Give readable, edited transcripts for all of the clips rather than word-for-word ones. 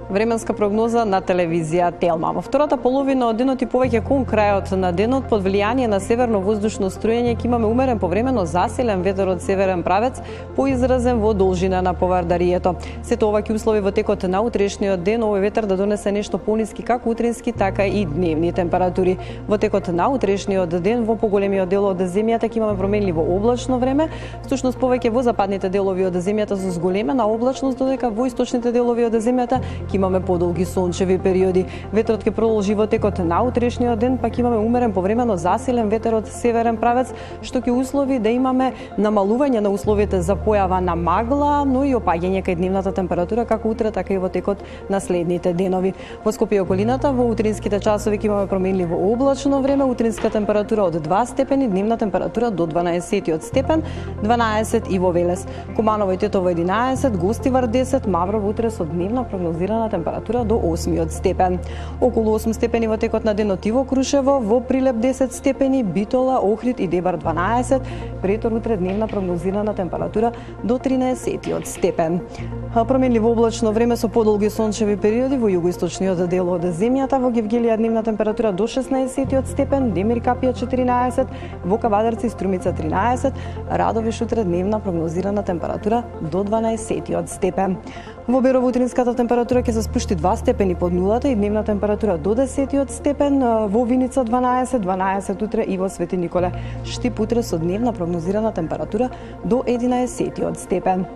Временска прогноза на телевизија Телма. Во втората половина од денот и повеќе кон крајот на денот, под влијание на северно воздушно струјење, ќе имаме умерен повремено засилен ветер од северен правец, поизразен во должина на повардарието. Сето ова ќе услови во текот на утрешниот ден овој ветер да донесе нешто пониски како утрински, така и дневни температури. Во текот на утрешниот ден во поголемиот дел од земјата ќе имаме променливо облачно време, всушност повеќе во западните делови од земјата со зголемена облачност, додека во источните делови од земјата ќе имаме подолги сончеви периоди. Ветрот ќе продолжи во текот на утрешниот ден, па ќе имаме умерен повремено засилен ветер од северен правец, што ќе услови да имаме намалување на условите за појава на магла, но и опаѓање кај дневната температура како утре, така и во текот на следните денови. Во Скопје и околината во утринските часови ќе имаме променливо облачно време, утринска температура од 2 степени, дневна температура до 12 степен, 12 и во Велес. Куманово и Тетово 11, Гостивар 10, Маврово утре со дневна прогнозирана температура до 8 степен. Околу 8 степени во текот на денот и во Крушево, во Прилеп 10 степени, Битола, Охрид и Дебар 12, претор утре дневна прогнозирана температура до 13 степен. Променливо облачно време со подолги сончеви периоди во југоисточниот дел од земјата, во Гевгелија дневна температура до 16 степен, Демир Капија 14, во Кавадарци и Струмица 13, Радовиш утре дневна прогнозирана температура до 12 степен. Во Берово утринската температура ќе се спушти 2 степени под нулата и дневна температура до 10 степен, во Виница 12 утре и во Свети Николе Штип утре со дневна прогнозирана температура до 11 степен.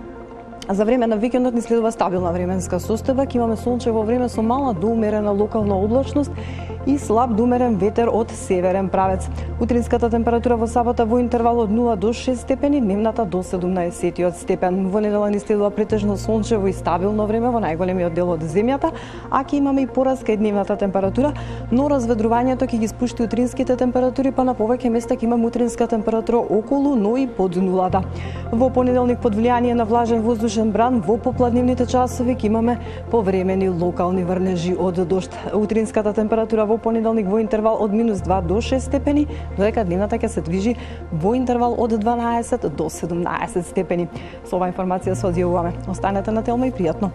За време на викендот ни следува стабилна временска состојба, ќе имаме сончево време со мала до умерена локална облачност и слаб до умерен ветер од северен правец. Утринската температура во сабота во интервал од 0 до 6 степени, дневната до 17 степен. Во недела ни следува претежно сончево и стабилно време во најголемиот дел од земјата, а ќе имаме и пораст кај дневната температура, но разведрувањето ќе ги спушти утринските температури, па на повеќе места ќе имаме утринска температура околу, но и под нулата. Во понеделник под влијание на влажен воздушен бран во попладневните часови ќе имаме повремени локални врнежи од дожд. Утринската температура во понеделник во интервал од -2 до 6 степени, додека дневната ќе се движи во интервал од 12 до 17 степени. Со оваа информација се одјавуваме. Останете на Телма и пријатно.